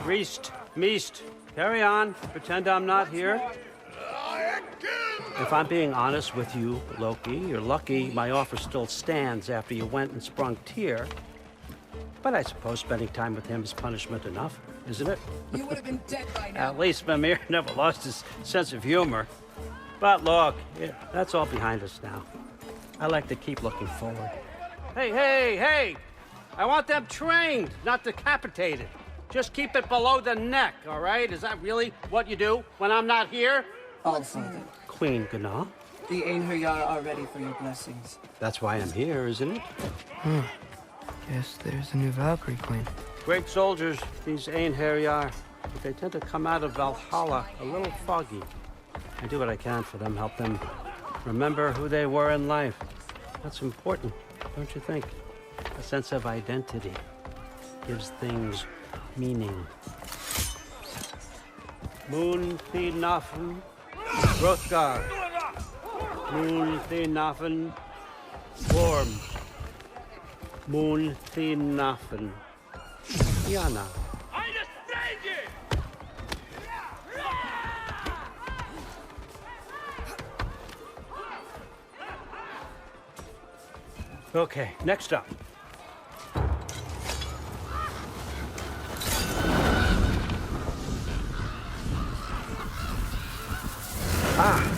Priest, Meest, carry on. Pretend I'm not here. If I'm being honest with you, Loki, you're lucky my offer still stands after you went and sprung Tyr. But I suppose spending time with him is punishment enough, isn't it? You would have been dead by now. At least Mimir never lost his sense of humor. But look, that's all behind us now. I like to keep looking forward. Hey! I want them trained, not decapitated. Just keep it below the neck, all right? Is that really what you do when I'm not here? All Father. Queen Gná. The Einherjar are ready for your blessings. That's why I'm here, isn't it? Guess there's a new Valkyrie Queen. Great soldiers, these Einherjar. But they tend to come out of Valhalla a little foggy. I do what I can for them, help them remember who they were in life. That's important, don't you think? A sense of identity gives things meaning. Moon Thinafen, Hrothgar. Moon Thinafen, Worm. Moon Thinafen, Yana. Okay, next up.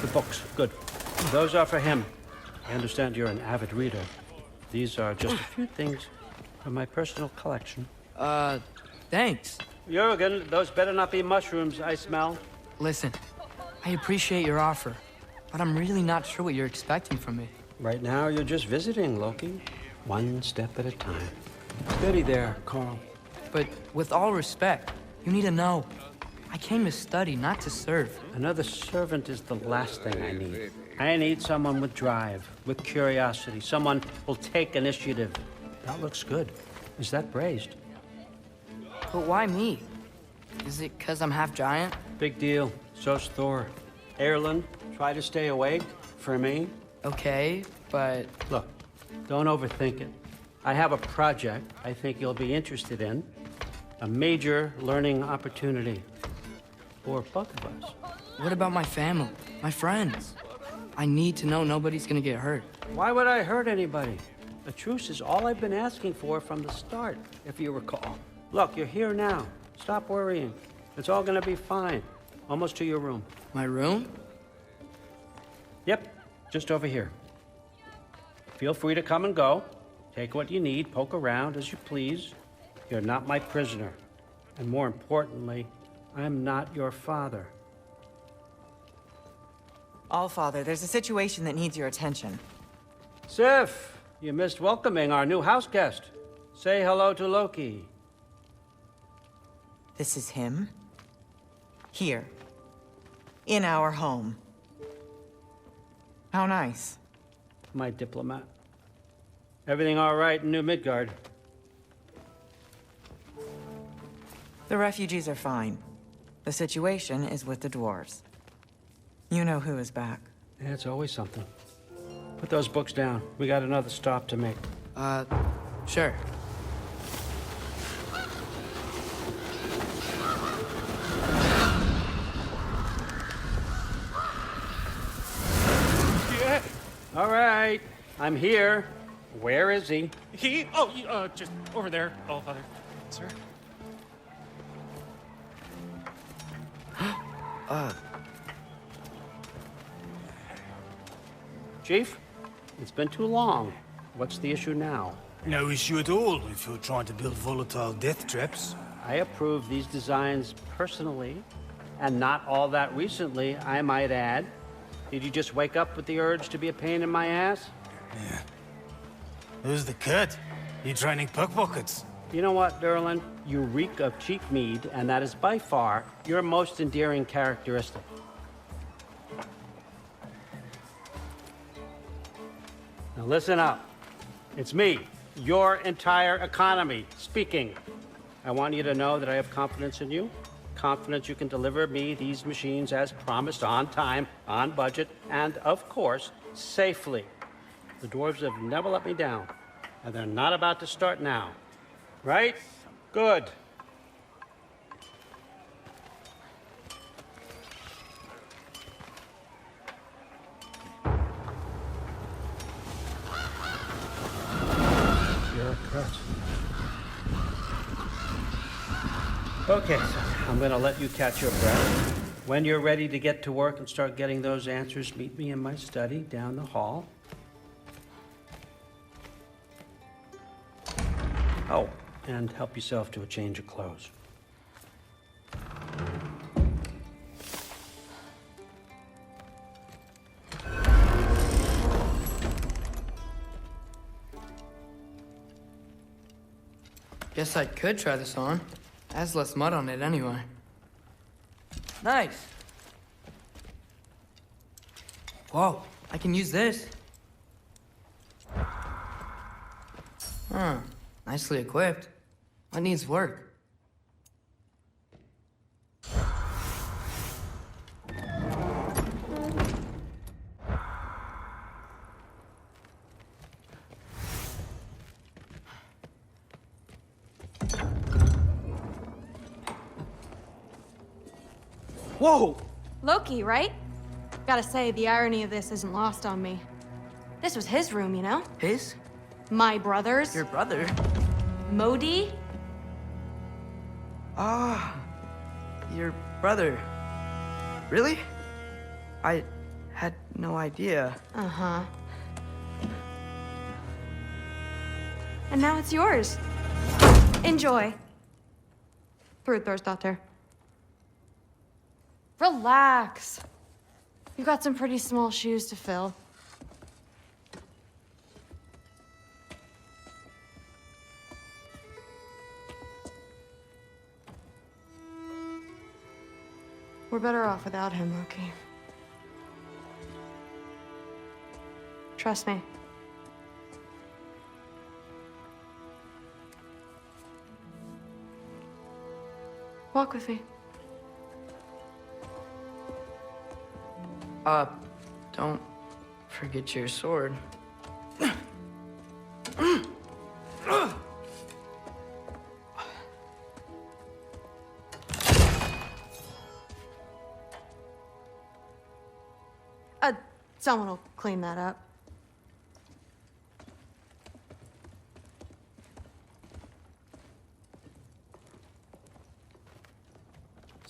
The books. Good. Those are for him. I understand you're an avid reader. These are just a few things from my personal collection. Thanks. Jürgen, those better not be mushrooms I smell. Listen, I appreciate your offer, but I'm really not sure what you're expecting from me. Right now, you're just visiting, Loki. One step at a time. Steady there, Carl. But with all respect, you need to know. I came to study, not to serve. Another servant is the last thing I need. I need someone with drive, with curiosity, someone who'll take initiative. That looks good. Is that braised? But why me? Is it 'cause I'm half giant? Big deal. So's Thor. Erlen, try to stay awake for me. Okay, but... Look, don't overthink it. I have a project I think you'll be interested in. A major learning opportunity. For both of us. What about my family? My friends? I need to know nobody's gonna get hurt. Why would I hurt anybody? A truce is all I've been asking for from the start, if you recall. Look, you're here now. Stop worrying. It's all gonna be fine. Almost to your room. My room? Yep, just over here. Feel free to come and go. Take what you need, poke around as you please. You're not my prisoner. And more importantly, I'm not your father. All Father, there's a situation that needs your attention. Sif, you missed welcoming our new house guest. Say hello to Loki. This is him. Here. In our home. How nice. My diplomat. Everything all right in New Midgard? The refugees are fine. The situation is with the dwarves. You know who is back. Yeah, it's always something. Put those books down. We got another stop to make. Sure. Yeah. All right. I'm here. Where is he? He? Oh, just over there. Oh, Father. Sir? Chief, it's been too long. What's the issue now? No issue at all if you're trying to build volatile death traps. I approve these designs personally, and not all that recently, I might add. Did you just wake up with the urge to be a pain in my ass? Yeah. Who's the cut? You training pickpockets? You know what, Derlin? You reek of cheap mead, and that is by far your most endearing characteristic. Now listen up. It's me, your entire economy, speaking. I want you to know that I have confidence in you. Confidence you can deliver me these machines as promised, on time, on budget, and of course, safely. The dwarves have never let me down, and they're not about to start now. Right? Good. Okay, so I'm gonna let you catch your breath. When you're ready to get to work and start getting those answers, meet me in my study down the hall. Oh, and help yourself to a change of clothes. Guess I could try this on. It has less mud on it anyway. Nice. Whoa, I can use this. Huh, nicely equipped. What needs work? Whoa! Loki, right? Gotta say, the irony of this isn't lost on me. This was his room, you know? His? My brother's. Your brother? Modi? Ah, your brother. Really? I had no idea. Uh-huh. And now it's yours. Enjoy. Thrustdotter. Relax. You've got some pretty small shoes to fill. We're better off without him, Loki. Trust me. Walk with me. Don't forget your sword. Someone will clean that up.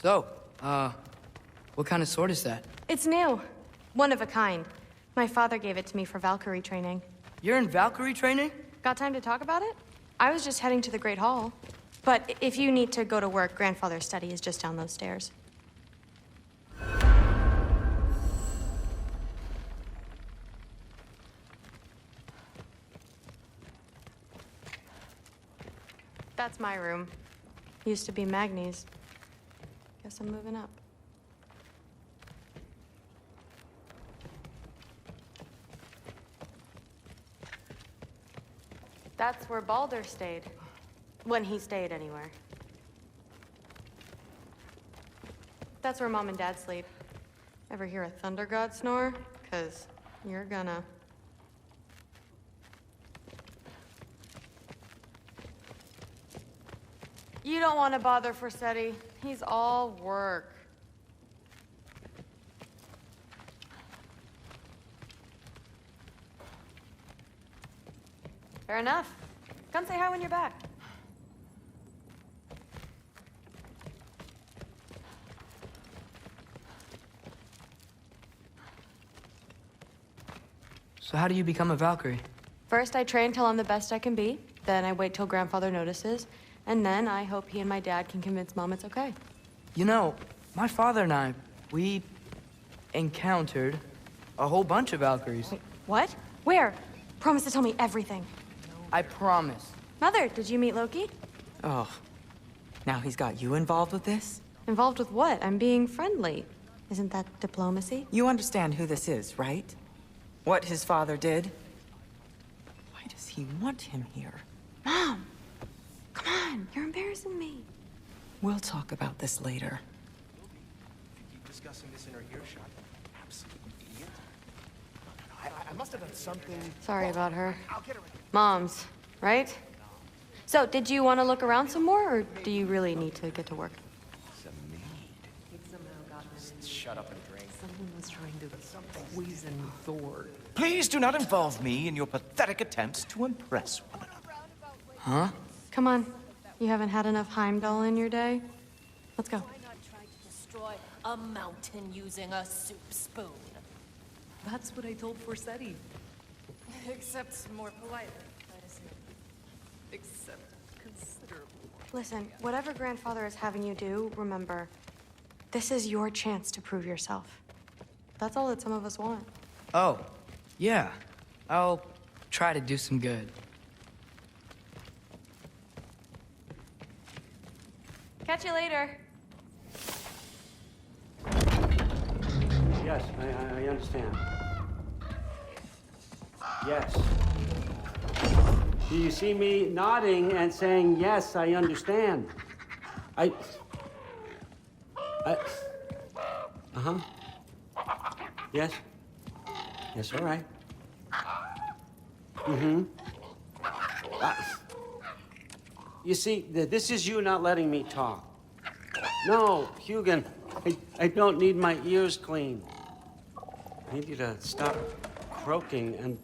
So, what kind of sword is that? It's new. One of a kind. My father gave it to me for Valkyrie training. You're in Valkyrie training? Got time to talk about it? I was just heading to the Great Hall. But if you need to go to work, Grandfather's study is just down those stairs. That's my room. Used to be Magni's. Guess I'm moving up. That's where Baldur stayed. When he stayed, anywhere. That's where Mom and Dad sleep. Ever hear a thunder god snore? 'Cause you're gonna. You don't want to bother Forseti. He's all work. Fair enough. Come say hi when you're back. So how do you become a Valkyrie? First, I train till I'm the best I can be. Then I wait till Grandfather notices. And then I hope he and my dad can convince Mom it's okay. You know, my father and I, we encountered a whole bunch of Valkyries. Wait, what? Where? Promise to tell me everything. I promise. Mother, did you meet Loki? Oh, now he's got you involved with this? Involved with what? I'm being friendly. Isn't that diplomacy? You understand who this is, right? What his father did? Why does he want him here? Mom! Come on, you're embarrassing me. We'll talk about this later. Keep discussing this in her earshot. Absolute idiot. I must have done something. Sorry about her. I'll get her. Mom's, right? So, did you want to look around some more, or do you really need to get to work? Some mead. Just shut up and drink. Someone was trying to poison Thor. Please do not involve me in your pathetic attempts to impress one another. Huh? Come on. You haven't had enough Heimdall in your day? Let's go. Why not try to destroy a mountain using a soup spoon? That's what I told Forseti. Except more politely, I assume. Except considerably more. Listen, whatever grandfather is having you do, remember, this is your chance to prove yourself. That's all that some of us want. Oh, yeah. I'll try to do some good. Catch you later. Yes, I understand. Yes. Do you see me nodding and saying, yes, I understand? Uh-huh. Yes? Yes, all right. Mm-hmm. You see, this is you not letting me talk. No, Hugin, I don't need my ears cleaned. I need you to stop croaking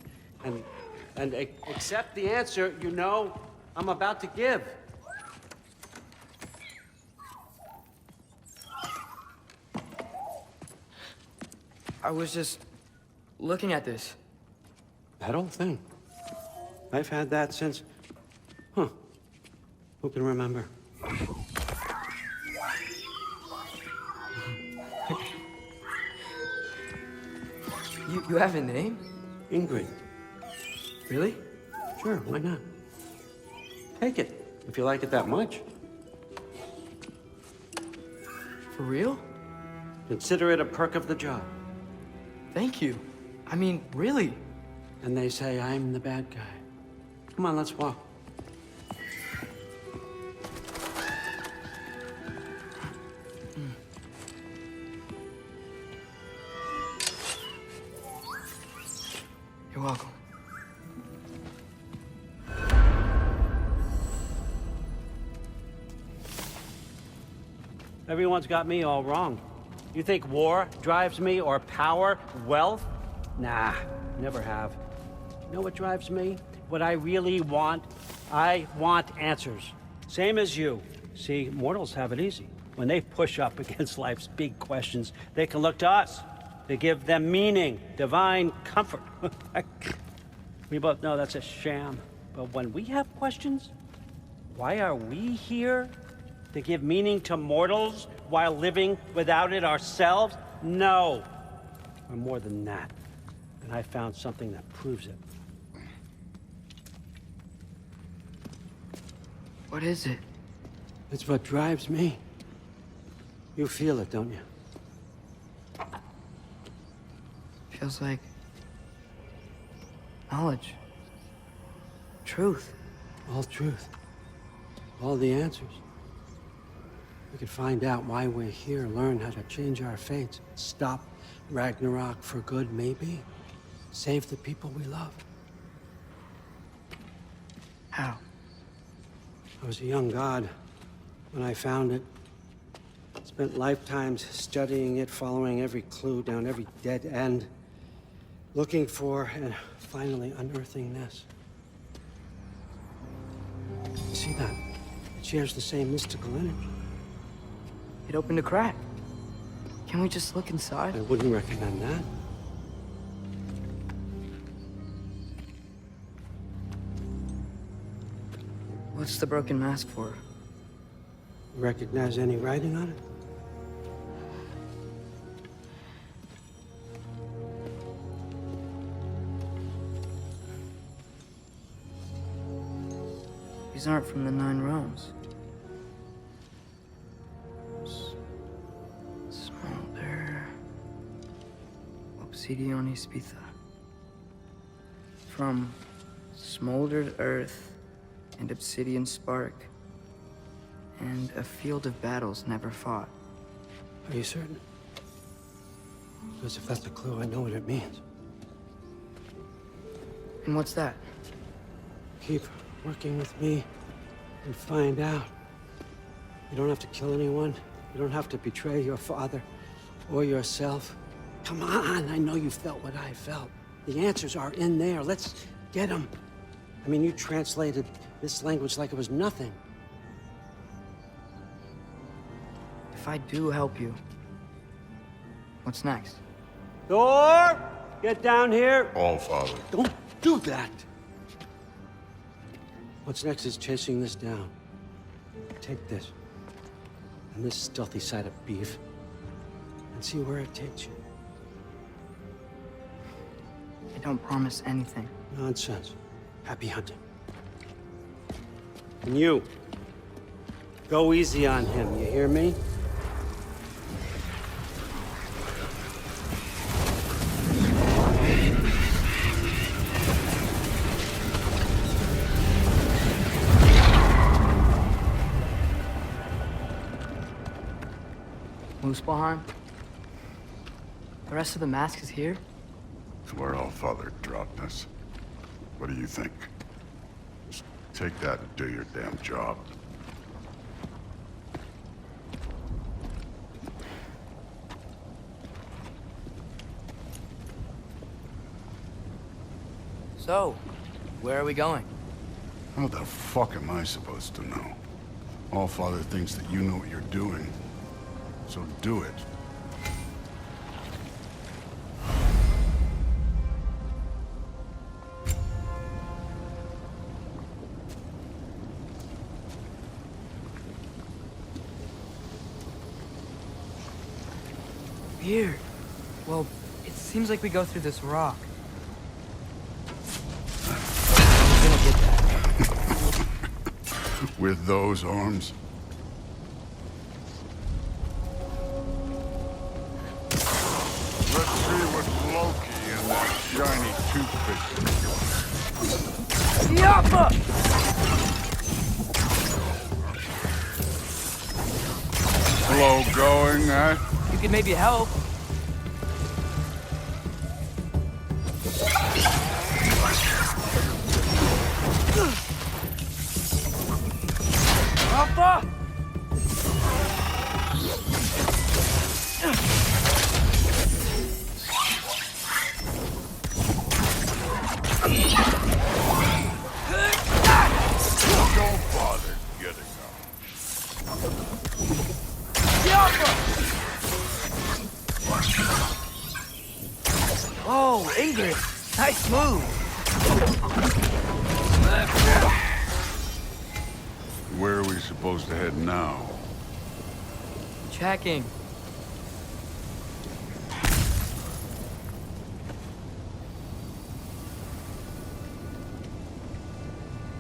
and accept the answer you know I'm about to give. I was just looking at this. That old thing. I've had that since... Huh. Who can remember? You have a name? Ingrid. Really? Sure, why not? Take it, if you like it that much. For real? Consider it a perk of the job. Thank you. I mean, really. And they say I'm the bad guy. Come on, let's walk. You're welcome. Everyone's got me all wrong. You think war drives me, or power, wealth? Nah, never have. You know what drives me? What I really want? I want answers. Same as you. See, mortals have it easy. When they push up against life's big questions, they can look to us. They give them meaning, divine comfort. We both know that's a sham. But when we have questions, why are we here? To give meaning to mortals while living without it ourselves? No. We're more than that. And I found something that proves it. What is it? It's what drives me. You feel it, don't you? Feels like knowledge. Truth. All truth. All the answers. We could find out why we're here, learn how to change our fates, stop Ragnarok for good, maybe. Save the people we love. How? I was a young god when I found it. Spent lifetimes studying it, following every clue down every dead end, looking for and finally unearthing this. You see that? It shares the same mystical energy. It opened a crack. Can we just look inside? I wouldn't recommend that. What's the broken mask for? Recognize any writing on it? These aren't from the Nine Realms. Smolder. Obsidian Spitha. From smoldered earth and obsidian spark, and a field of battles never fought. Are you certain? Because if that's a clue, I know what it means. And what's that? Keep working with me and find out. You don't have to kill anyone. You don't have to betray your father or yourself. Come on, I know you felt what I felt. The answers are in there. Let's get them. I mean, you translated this language like it was nothing. if I do help you, what's next? Thor! Get down here! All Father. Don't do that! What's next is chasing this down. Take this, and this stealthy side of beef, and see where it takes you. I don't promise anything. Nonsense. Happy hunting. And you, go easy on him, you hear me? Muspelheim? The rest of the mask is here? It's where All Father dropped us. What do you think? Just take that and do your damn job. So, where are we going? How the fuck am I supposed to know? All Father thinks that you know what you're doing. So do it. Weird. Well, it seems like we go through this rock. I'm gonna get that. With those arms? Let's see what Loki and that shiny toothpick can do. Yappa! Slow going, eh? You could maybe help. Yappa! Don't bother getting up. Oh, Ingrid. Nice move. Where are we supposed to head now? Checking.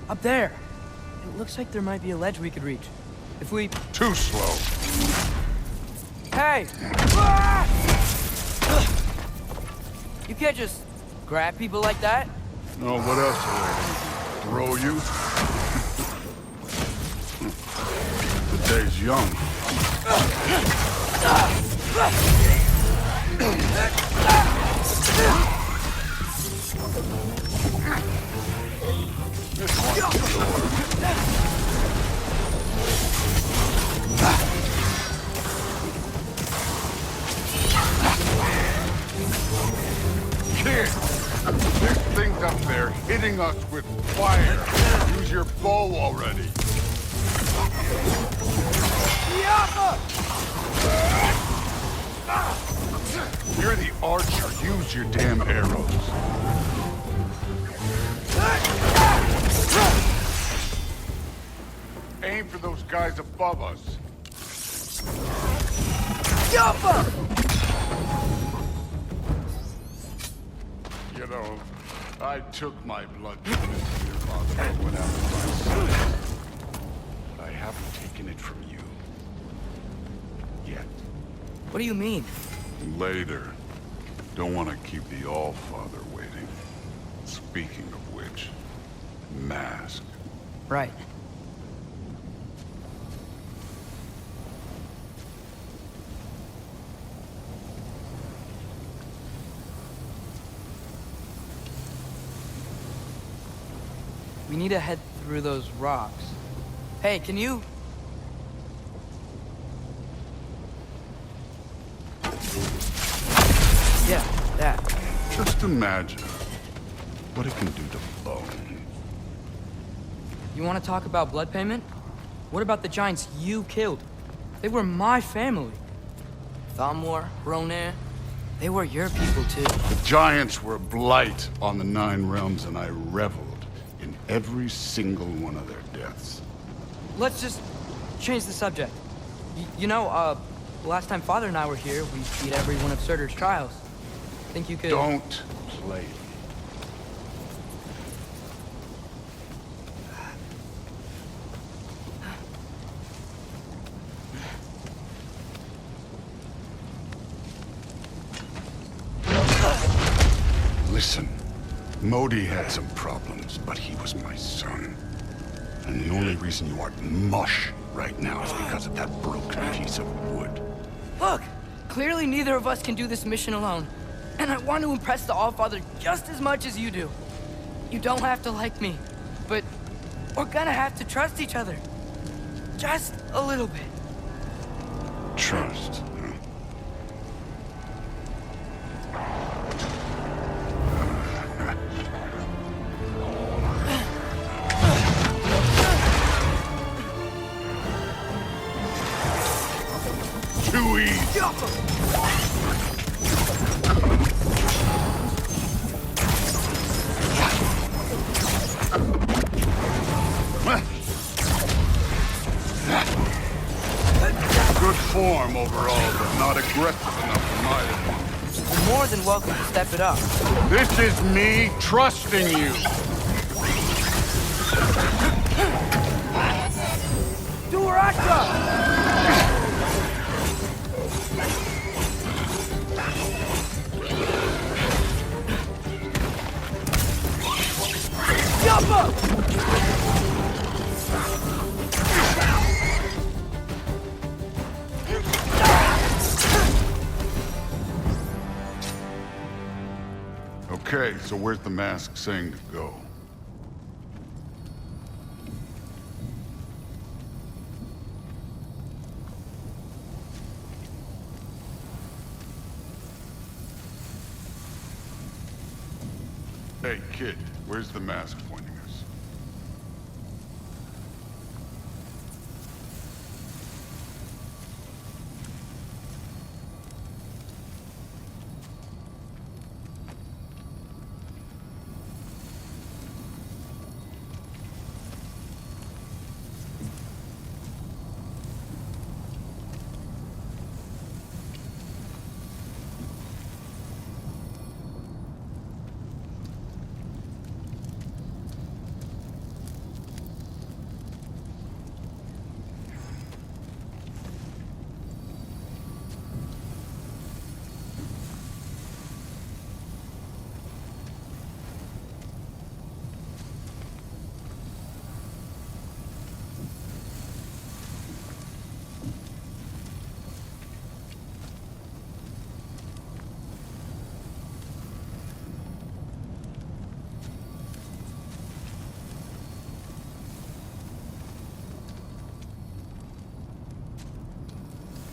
Up there. It looks like there might be a ledge we could reach. If we... Too slow. Hey! You can't just grab people like that. No, what else are they gonna do? Throw you? The day's young. This one's Kid, this thing's up there hitting us with fire. Use your bow already. You're the archer. Use your damn arrows. Aim for those guys above us. You know, I took my blood from your father or whatever. But I haven't taken it from you. Yet. What do you mean? Later. Don't want to keep the All-Father waiting. Speaking of which, mask. Right. We need to head through those rocks. Hey, can you... Yeah, that. Just imagine what it can do to bone. You want to talk about blood payment? What about the giants you killed? They were my family. Thamur, Ronan, they were your people too. The giants were a blight on the 9 realms, and I reveled in every single one of their deaths. Let's just change the subject. You know, last time Father and I were here, we beat every one of Surtur's trials. Think you could... Don't play. Listen, Modi had some problems, but he was my son. And the only reason you aren't mush right now is because of that broken piece of wood. Look! Clearly neither of us can do this mission alone. And I want to impress the Allfather just as much as you do. You don't have to like me, but we're gonna have to trust each other. Just a little bit. Trust. Too easy. Good form overall, but not aggressive enough for my opinion. You're more than welcome to step it up. This is me trusting you. Duraka! Yappa! Okay, so where's the mask saying to go? Hey, kid, where's the mask pointing us?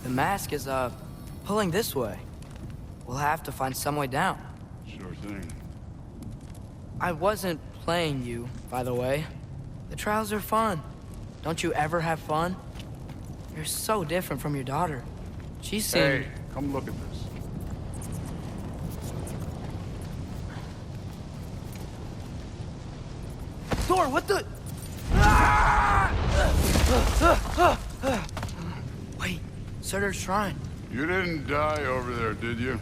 The mask is, pulling this way. We'll have to find some way down. Sure thing. I wasn't playing you, by the way. The trials are fun. Don't you ever have fun? You're so different from your daughter. She seemed... Hey, come look at this. Thor, what the... Wait, Surtur's shrine. You didn't die over there, did you?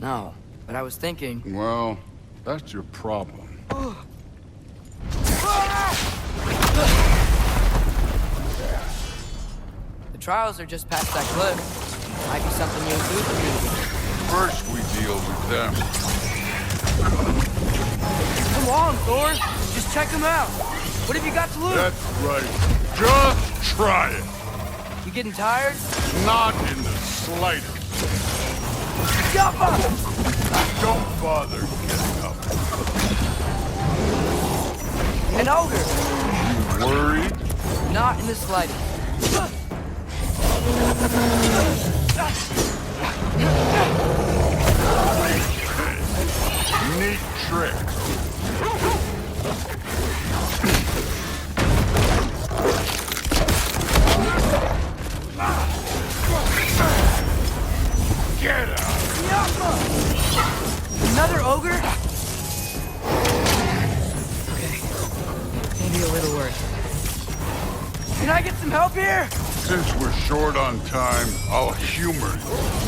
No, but I was thinking... Well, that's your problem. The trials are just past that cliff. Might be something you include for me. First, we deal with them. Come on, Thor. Just check them out. What have you got to lose? That's right. Just try it. You getting tired? Not in the slightest. Yappa! Don't bother getting up. An ogre. You worried? Not in the slightest. Another ogre? Okay. Maybe a little worse. Can I get some help here? Since we're short on time, I'll humor you.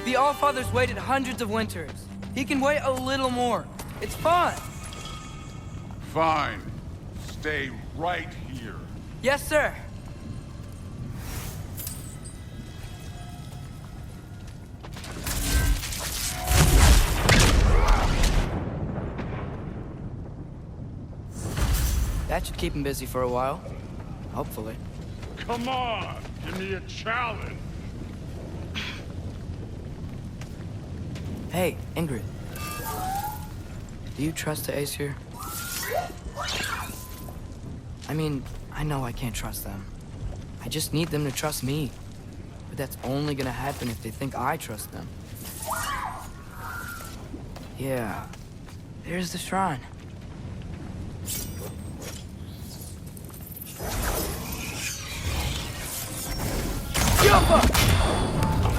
The Allfather's waited hundreds of winters. He can wait a little more. It's fine. Fine. Stay right here. Yes, sir. That should keep him busy for a while. Hopefully. Come on, give me a challenge. Hey, Ingrid. Do you trust the Aesir? I mean, I know I can't trust them. I just need them to trust me. But that's only gonna happen if they think I trust them. Yeah. There's the shrine.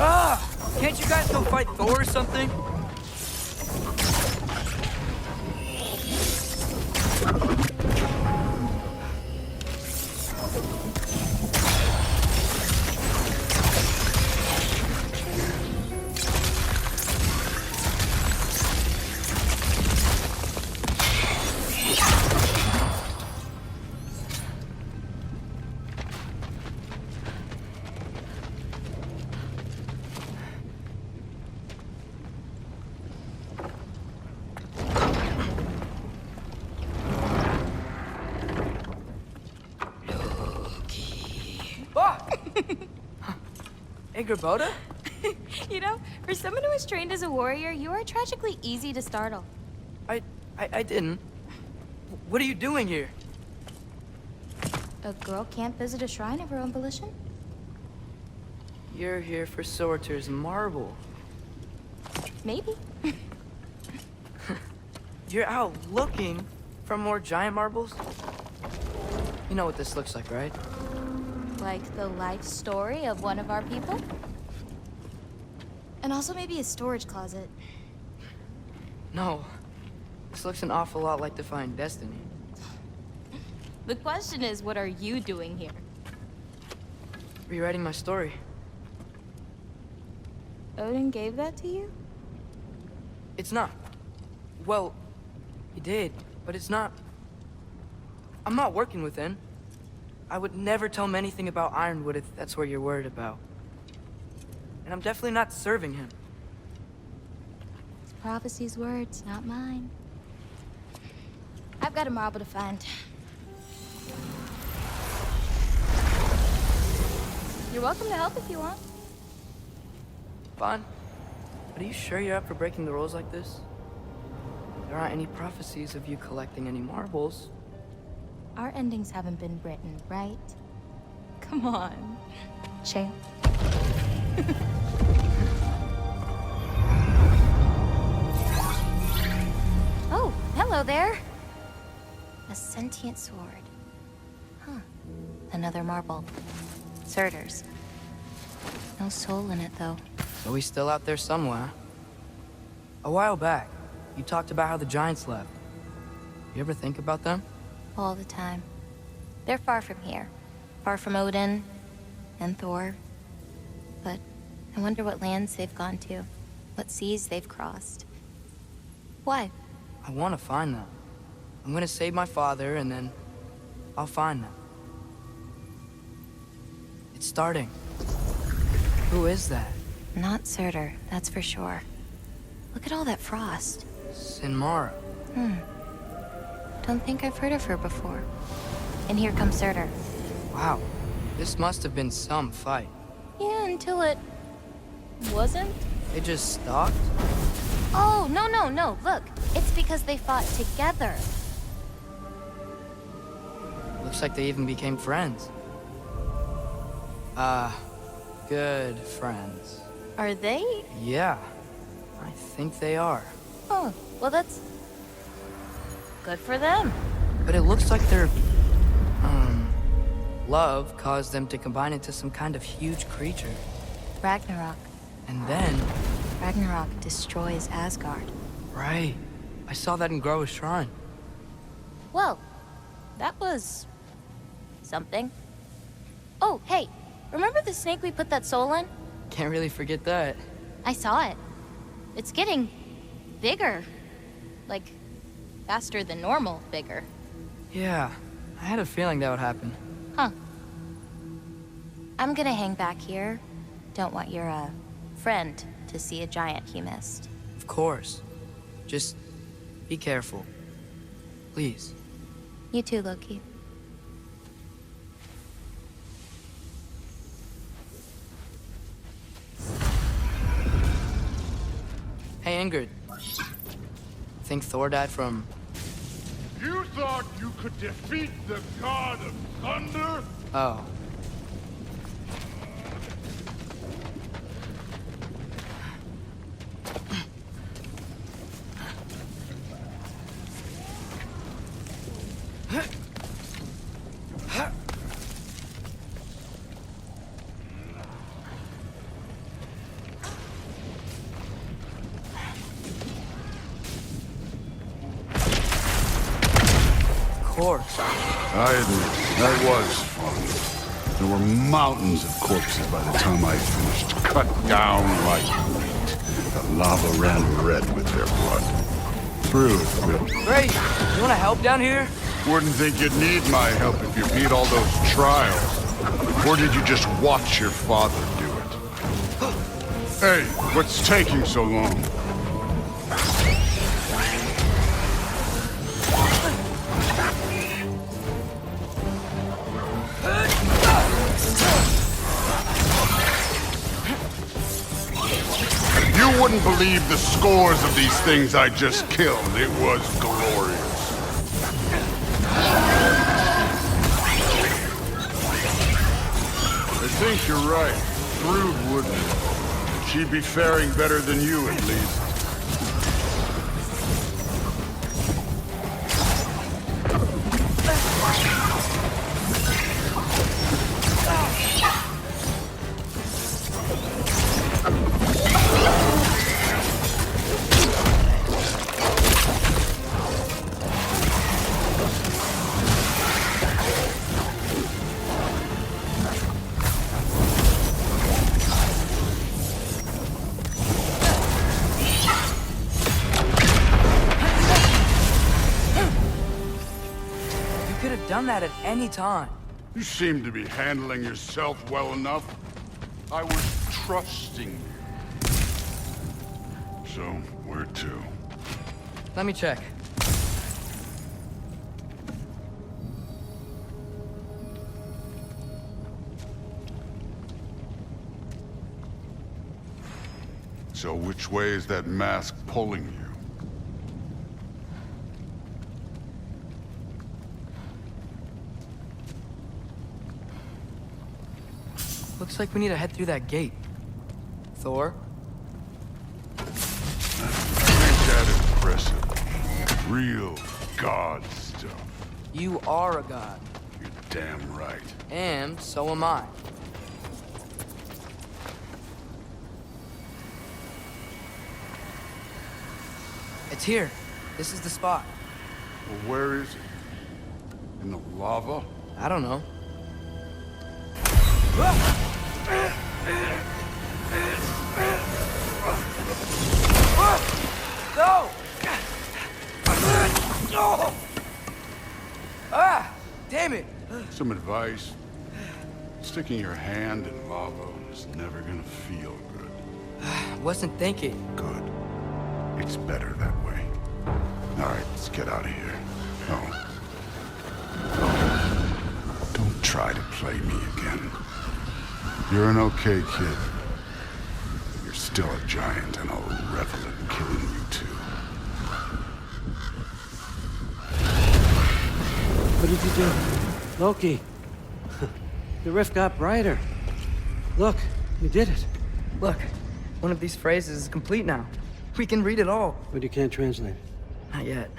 Ah! Can't you guys go fight Thor or something? Ingrid? You know, for someone who was trained as a warrior, you are tragically easy to startle. I didn't. What are you doing here? A girl can't visit a shrine of her own volition? You're here for Surtur's marble. Maybe. You're out looking for more giant marbles? You know what this looks like, right? Like the life story of one of our people? And also maybe a storage closet. No. This looks an awful lot like Defying Destiny. The question is, what are you doing here? Rewriting my story. Odin gave that to you? It's not. Well, he did, but it's not. I'm not working with him. I would never tell him anything about Ironwood if that's what you're worried about. And I'm definitely not serving him. It's prophecy's words, not mine. I've got a marble to find. You're welcome to help if you want. Fine. But are you sure you're up for breaking the rules like this? There aren't any prophecies of you collecting any marbles. Our endings haven't been written, right? Come on, champ. Oh, hello there. A sentient sword. Huh. Another marble. Surtur's. No soul in it, though. So he's still out there somewhere. A while back, you talked about how the giants left. You ever think about them? All the time. They're far from here. Far from Odin and Thor. But I wonder what lands they've gone to. What seas they've crossed. Why? I want to find them. I'm gonna save my father, and then I'll find them. It's starting. Who is that? Not Surtur, that's for sure. Look at all that frost. Sinmara. Don't think I've heard of her before. And here comes Surtur. Wow, this must have been some fight. Yeah, until it wasn't. They just stopped? Oh, no. Look, it's because they fought together. Looks like they even became friends. Good friends. Are they? Yeah, I think they are. Oh, well, that's good for them. But it looks like their, love caused them to combine into some kind of huge creature. Ragnarok. And then... Ragnarok destroys Asgard. Right. I saw that in Groa's shrine. Well, that was... something. Oh, hey, remember the snake we put that soul in? Can't really forget that. I saw it. It's getting bigger. Like, faster than normal bigger. Yeah, I had a feeling that would happen. Huh. I'm gonna hang back here. Don't want your, friend to see a giant he missed. Of course. Just be careful. Please. You too, Loki. Hey, Ingrid. Think Thor died from... You thought you could defeat the god of thunder? Oh. I admit, that was fun. There were mountains of corpses by the time I finished, cut down like meat. The lava ran red with their blood. Proof that... Great! You wanna help down here? Wouldn't think you'd need my help if you beat all those trials. Or did you just watch your father do it? Hey, what's taking so long? You wouldn't believe the scores of these things I just killed. It was glorious. I think you're right. Thrud wouldn't. She'd be faring better than you, at least. Done that at any time. You seem to be handling yourself well enough. I was trusting you. So, where to? Let me check. So which way is that mask pulling you? Looks like we need to head through that gate. Thor? Ain't that impressive? Real god stuff. You are a god. You're damn right. And so am I. It's here. This is the spot. Well, where is it? In the lava? I don't know. No! Ah! Damn it! Some advice. Sticking your hand in lava is never gonna feel good. Wasn't thinking. Good. It's better that way. All right, let's get out of here. Oh. Don't try try to play me again. You're an okay kid. But you're still a giant, and I'll revel in killing you too. What did you do? Loki. The rift got brighter. Look, you did it. Look, one of these phrases is complete now. We can read it all. But you can't translate it. Not yet.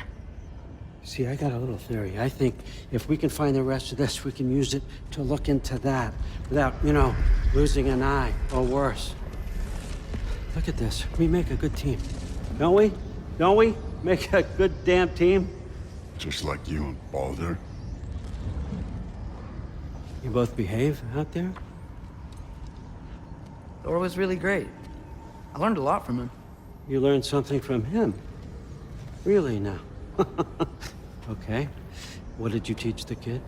See, I got a little theory. I think if we can find the rest of this, we can use it to look into that without, losing an eye or worse. Look at this. We make a good team. Don't we? Don't we? Make a good damn team? Just like you and Baldur. You both behave out there? Thor was really great. I learned a lot from him. You learned something from him? Really now? Okay. What did you teach the kid?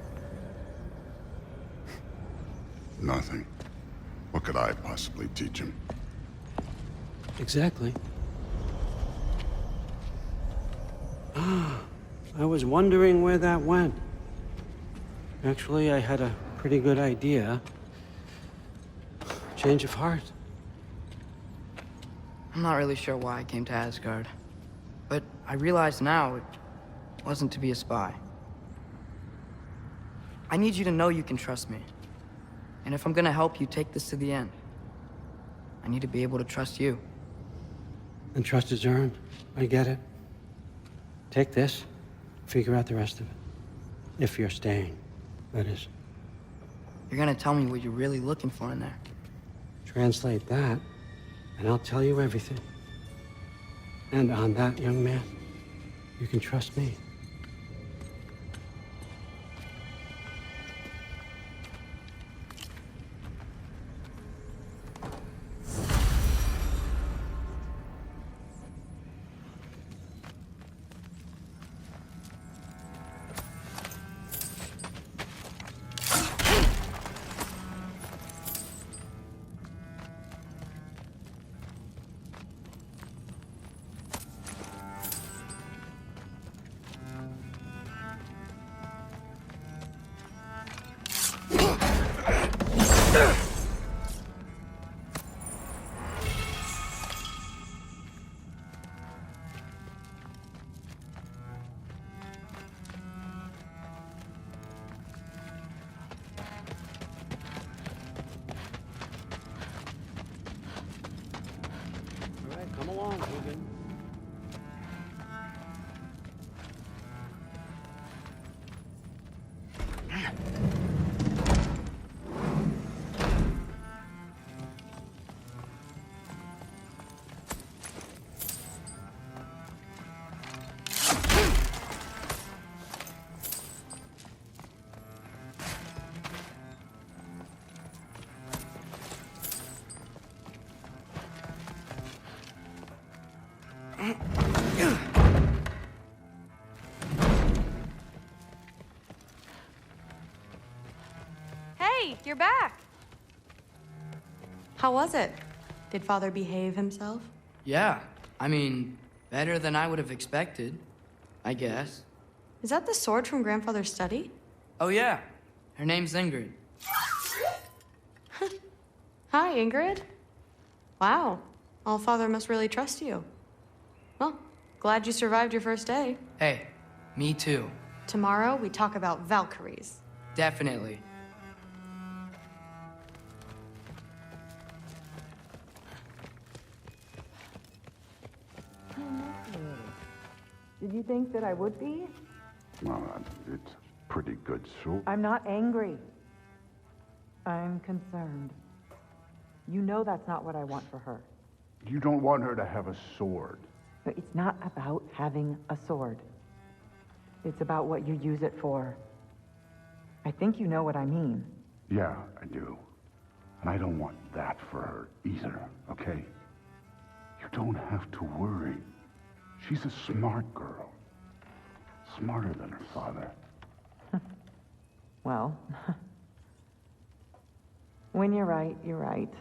Nothing. What could I possibly teach him? Exactly. I was wondering where that went. Actually, I had a pretty good idea. Change of heart. I'm not really sure why I came to Asgard. But I realize now it wasn't to be a spy. I need you to know you can trust me. And if I'm gonna help you take this to the end, I need to be able to trust you. And trust is earned. I get it. Take this, figure out the rest of it. If you're staying, that is. You're gonna tell me what you're really looking for in there. Translate that, and I'll tell you everything. And on that, young man, you can trust me. Come along, Hogan. Hey, you're back. How was it? Did Father behave himself? Yeah, I mean, better than I would have expected, I guess. Is that the sword from Grandfather's study? Oh yeah, her name's Ingrid. Hi, Ingrid. Wow, Allfather must really trust you. Well, glad you survived your first day. Hey, me too. Tomorrow, we talk about Valkyries. Definitely. Did you think that I would be? Well, it's pretty good soup. I'm not angry. I'm concerned. You know that's not what I want for her. You don't want her to have a sword. But it's not about having a sword. It's about what you use it for. I think you know what I mean. Yeah, I do. And I don't want that for her either, okay? You don't have to worry. She's a smart girl. Smarter than her father. Well, when you're right, you're right.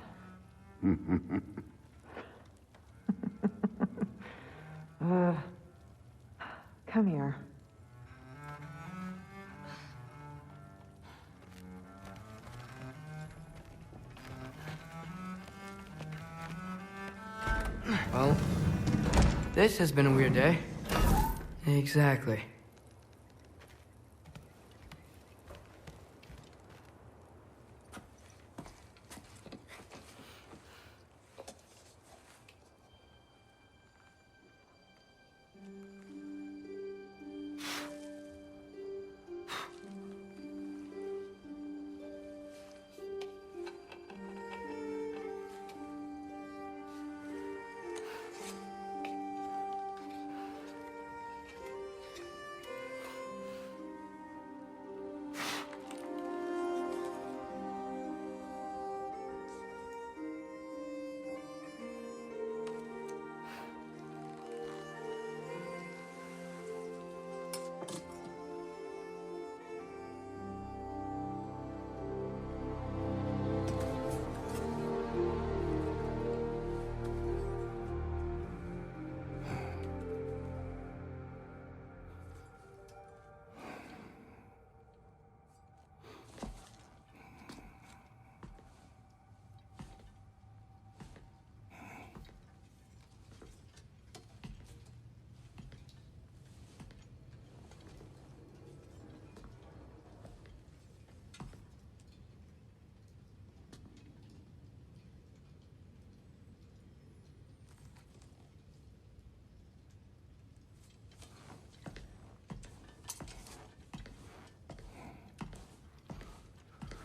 Come here. Well, this has been a weird day. Exactly.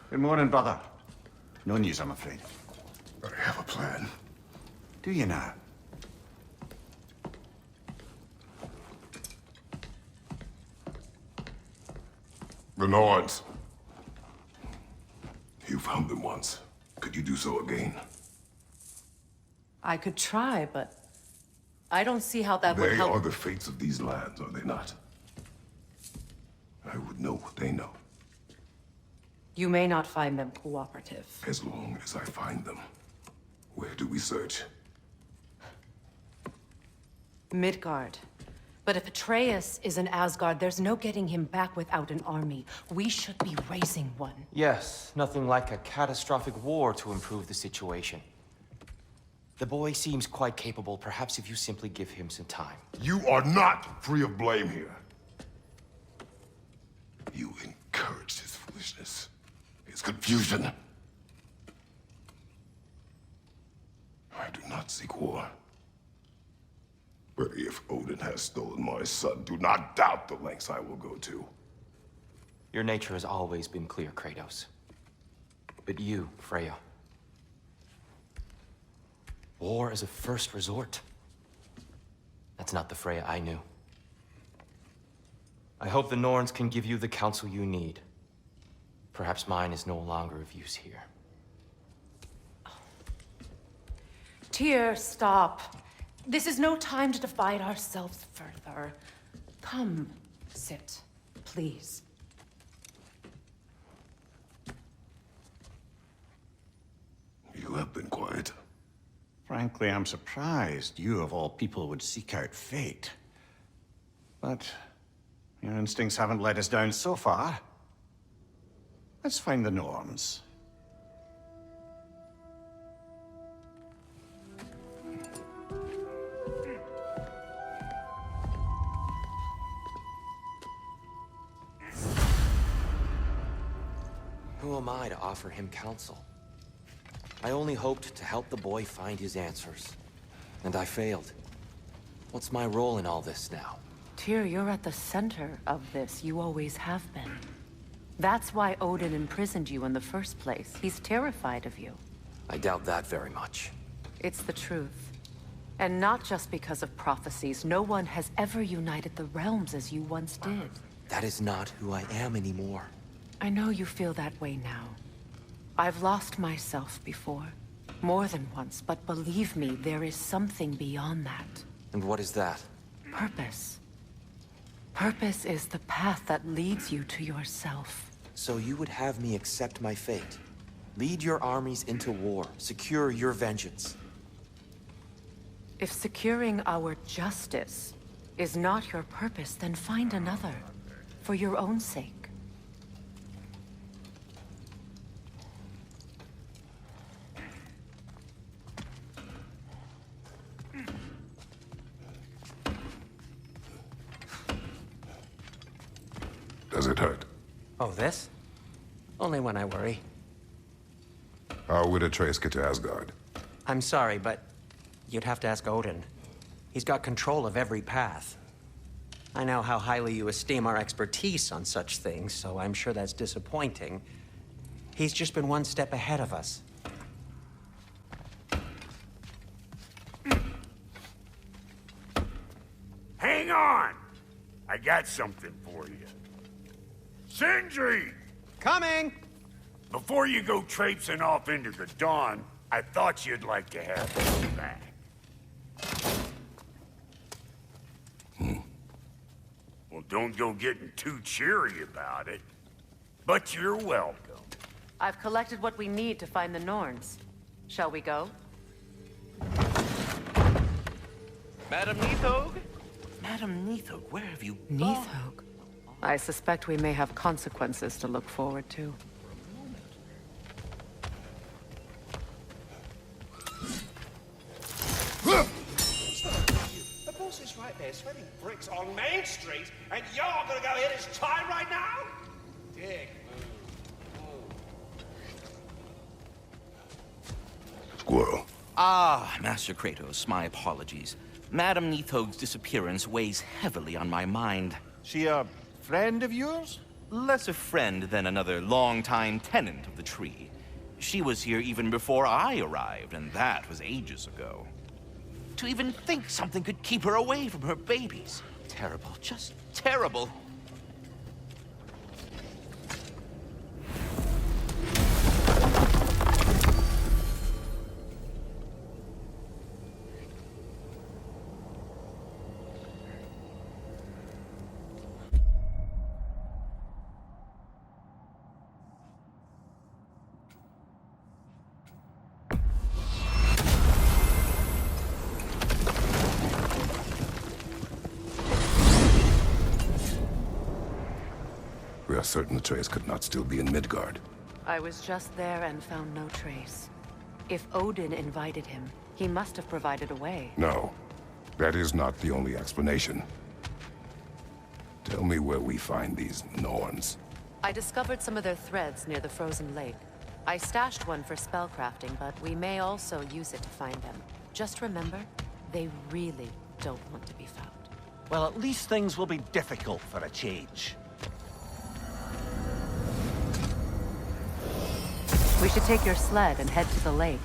Good morning, brother. No news, I'm afraid. I have a plan. Do you now? The Nords. You found them once. Could you do so again? I could try, but I don't see how that would They help. are the fates of these lands, are they not? I would know what they know, You may not find them cooperative. as long as I find them. Where do we search? Midgard. But if Atreus is in Asgard, there's no getting him back without an army. We should be raising one. Yes, nothing like a catastrophic war to improve the situation. The boy seems quite capable, perhaps if you simply give him some time. You are not free of blame here. You encouraged his foolishness, his confusion. I do not seek war. But if Odin has stolen my son, do not doubt the lengths I will go to. Your nature has always been clear, Kratos. But you, Freya. War is a first resort. That's not the Freya I knew. I hope the Norns can give you the counsel you need. Perhaps mine is no longer of use here. Tyr, stop. This is no time to divide ourselves further. Come, sit, please. You have been quiet. Frankly, I'm surprised you, of all people, would seek out fate. But your instincts haven't let us down so far. Let's find the Norns. Who am I to offer him counsel? I only hoped to help the boy find his answers. And I failed. What's my role in all this now? Tyr, you're at the center of this. You always have been. That's why Odin imprisoned you in the first place. He's terrified of you. I doubt that very much. It's the truth. And not just because of prophecies. No one has ever united the realms as you once did. That is not who I am anymore. I know you feel that way now. I've lost myself before. More than once, but believe me, there is something beyond that. And what is that? Purpose. Purpose is the path that leads you to yourself. So you would have me accept my fate? Lead your armies into war, secure your vengeance. If securing our justice is not your purpose, then find another. For your own sake. Oh, this? Only when I worry. How would Atreus get to Asgard? I'm sorry, but you'd have to ask Odin. He's got control of every path. I know how highly you esteem our expertise on such things, so I'm sure that's disappointing. He's just been one step ahead of us. Hang on! I got something for you. Sindri! Coming! Before you go traipsing off into the dawn, I thought you'd like to have this back. Well, don't go getting too cheery about it. But you're welcome. I've collected what we need to find the Norns. Shall we go? Madam Nithog? Madam Nithog, where have you gone? Nithog? I suspect we may have consequences to look forward to. The boss is right there, sweating bricks on Main Street, and you're gonna go hit his time right now? Dick. Squirrel. Ah, Master Kratos, my apologies. Madam Nithog's disappearance weighs heavily on my mind. She a friend of yours? Less a friend than another longtime tenant of the tree. She was here even before I arrived, and that was ages ago. To even think something could keep her away from her babies. Terrible, just terrible. We are certain Atreus could not still be in Midgard. I was just there and found no trace. If Odin invited him, he must have provided a way. No, that is not the only explanation. Tell me where we find these Norns. I discovered some of their threads near the frozen lake. I stashed one for spellcrafting, but we may also use it to find them. Just remember, they really don't want to be found. Well, at least things will be difficult for a change. We should take your sled and head to the lake.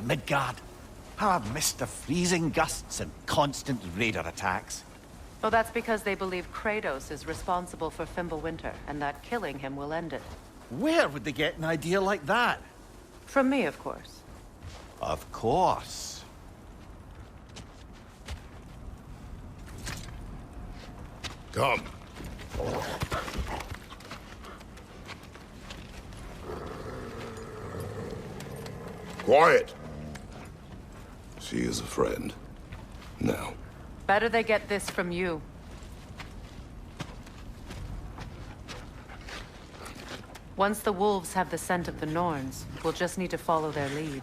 Midgard. How I've missed the freezing gusts and constant raider attacks. Well, that's because they believe Kratos is responsible for Fimbulwinter, and that killing him will end it. Where would they get an idea like that? From me, of course. Of course. Come. Quiet! She is a friend. Now. Better they get this from you. Once the wolves have the scent of the Norns, we'll just need to follow their lead.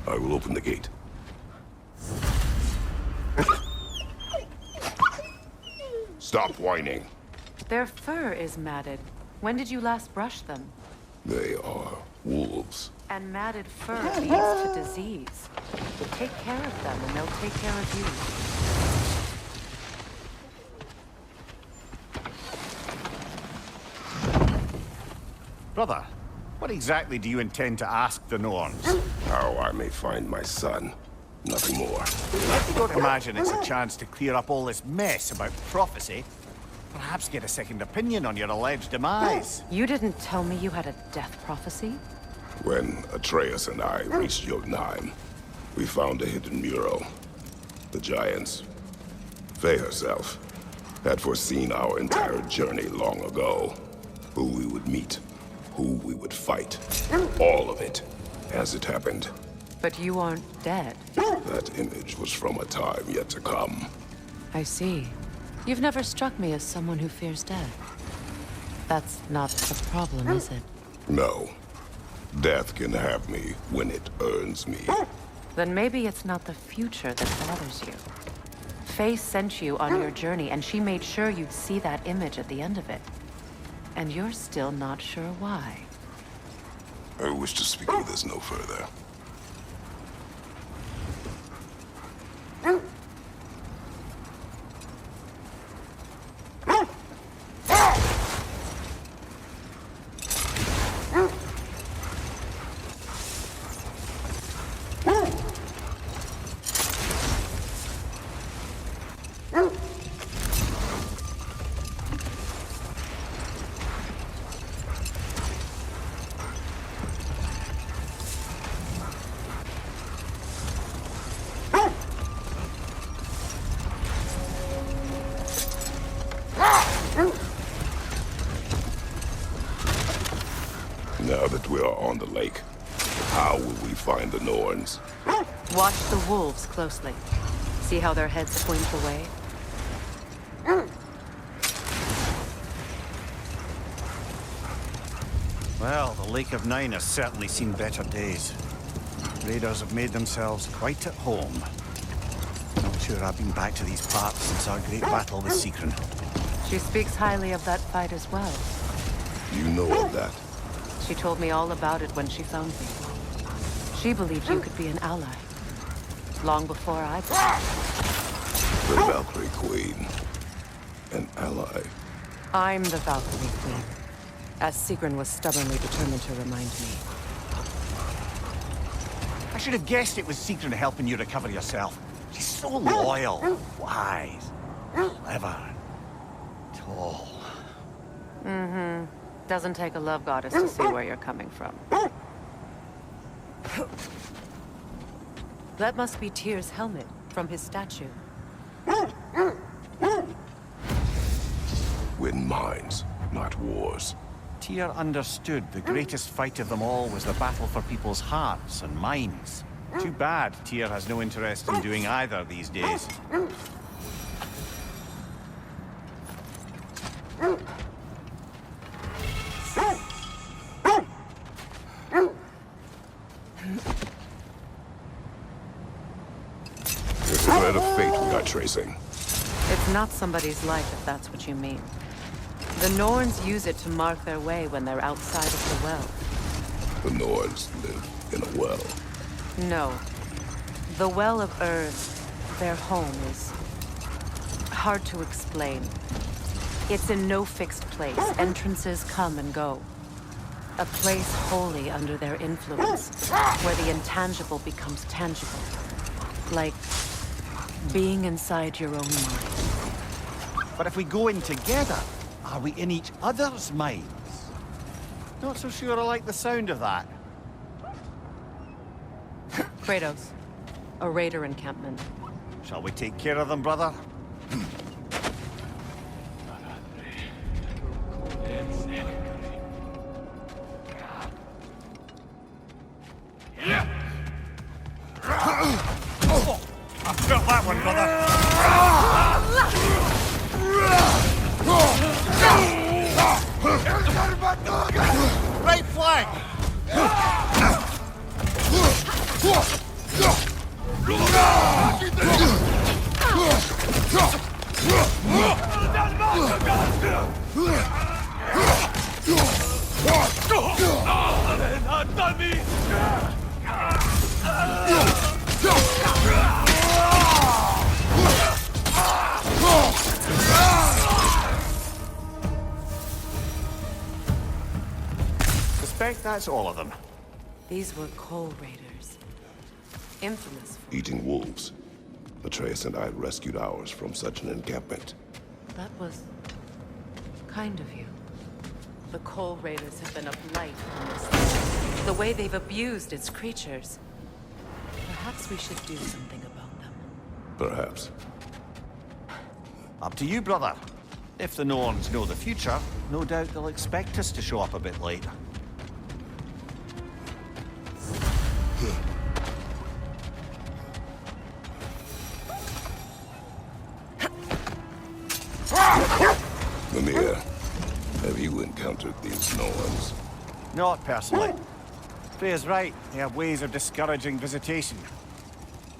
I will open the gate. Stop whining. Their fur is matted. When did you last brush them? They are wolves. And matted fur leads to disease. Take care of them and they'll take care of you. Brother, what exactly do you intend to ask the Norns? How I may find my son. Nothing more. I don't imagine it's a chance to clear up all this mess about prophecy. Perhaps get a second opinion on your alleged demise. You didn't tell me you had a death prophecy? When Atreus and I reached Jotunheim, we found a hidden mural. The giants, Faye herself, had foreseen our entire journey long ago. Who we would meet, who we would fight. All of it, as it happened. But you aren't dead. That image was from a time yet to come. I see. You've never struck me as someone who fears death. That's not the problem, is it? No. Death can have me when it earns me. Then maybe it's not the future that bothers you. Faye sent you on your journey, and she made sure you'd see that image at the end of it. And you're still not sure why. I wish to speak of this no further. Now that we are on the lake, how will we find the Norns? Watch the wolves closely. See how their heads point away? Well, the Lake of Nine has certainly seen better days. Raiders have made themselves quite at home. Not sure I've been back to these parts since our great battle with Sigrun. She speaks highly of that fight as well. You know of that? She told me all about it when she found me. She believed you could be an ally. Long before I did. The Valkyrie Queen. An ally. I'm the Valkyrie Queen. As Sigrun was stubbornly determined to remind me. I should have guessed it was Sigrun helping you recover yourself. She's so loyal, wise, clever, tall. Mm-hmm. Doesn't take a love goddess to see where you're coming from. That must be Tyr's helmet from his statue. Win minds, not wars. Tyr understood the greatest fight of them all was the battle for people's hearts and minds. Too bad Tyr has no interest in doing either these days. There's a thread of fate we are tracing. It's not somebody's life, if that's what you mean. The Norns use it to mark their way when they're outside of the well. The Norns live in a well. No. The Well of Earth, their home, is hard to explain. It's in no fixed place. Entrances come and go. A place wholly under their influence, where the intangible becomes tangible. Like being inside your own mind. But if we go in together, are we in each other's minds? Not so sure I like the sound of that. Kratos, a raider encampment. Shall we take care of them, brother? I felt that one, brother. Right flank! Suspect that's all of them. These were coal raiders. Infamous. Eating wolves. Atreus and I rescued ours from such an encampment. That was kind of you. The coal raiders have been a blight on this land. The way they've abused its creatures. Perhaps we should do something about them. Perhaps. Up to you, brother. If the Norns know the future, no doubt they'll expect us to show up a bit late. Mimir, have you encountered these Norns? Not personally. Freya's right. They have ways of discouraging visitation.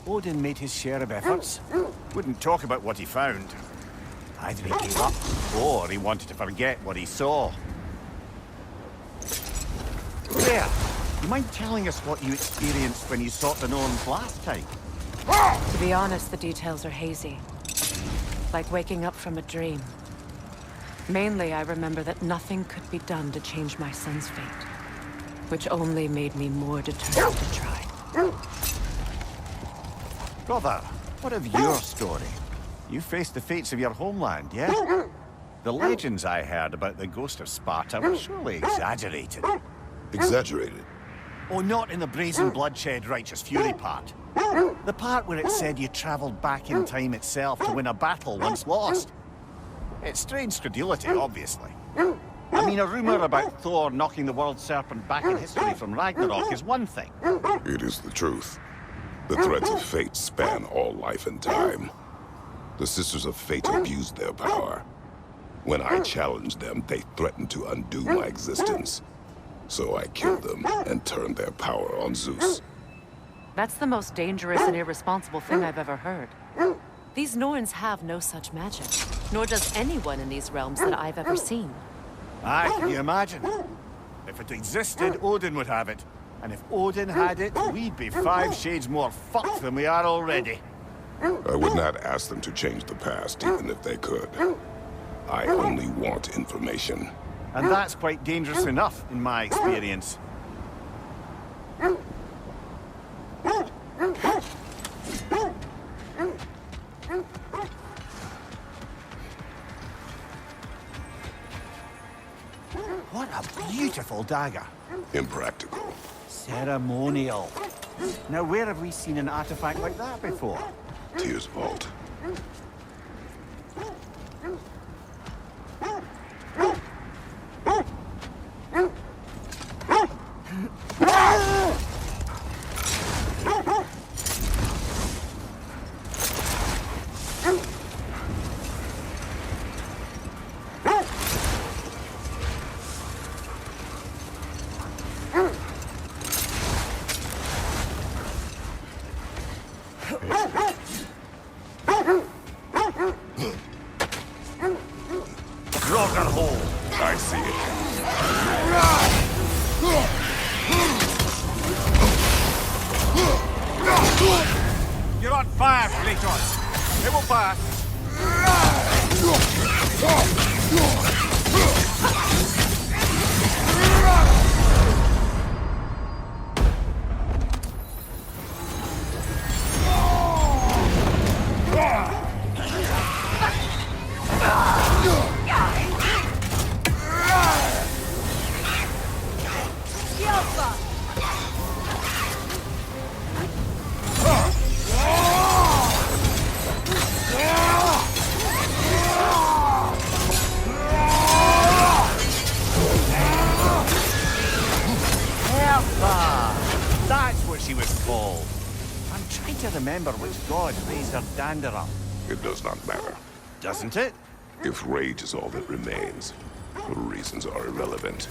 Odin made his share of efforts. Wouldn't talk about what he found. Either he gave up, or he wanted to forget what he saw. There! You mind telling us what you experienced when you sought the Norns last time? To be honest, the details are hazy. Like waking up from a dream. Mainly, I remember that nothing could be done to change my son's fate. Which only made me more determined to try. Brother, what of your story? You faced the fates of your homeland, yeah? The legends I heard about the ghost of Sparta were surely exaggerated. Exaggerated? Oh, not in the brazen bloodshed righteous fury part. The part where it said you traveled back in time itself to win a battle once lost. It's strange credulity, obviously. I mean, a rumor about Thor knocking the world serpent back in history from Ragnarok is one thing. It is the truth. The threads of fate span all life and time. The Sisters of Fate abused their power. When I challenged them, they threatened to undo my existence. So I killed them and turned their power on Zeus. That's the most dangerous and irresponsible thing I've ever heard. These Norns have no such magic, nor does anyone in these realms that I've ever seen. Aye, can you imagine? If it existed, Odin would have it. And if Odin had it, we'd be 5 shades more fucked than we are already. I would not ask them to change the past, even if they could. I only want information. And that's quite dangerous enough, in my experience. What a beautiful dagger. Impractical. Ceremonial. Now, where have we seen an artifact like that before? Tyr's vault. I see it. You're on fire, Kratos. It will pass. That's what she was called. I'm trying to remember which god raised her dander up. It does not matter. Doesn't it? If rage is all that remains, the reasons are irrelevant.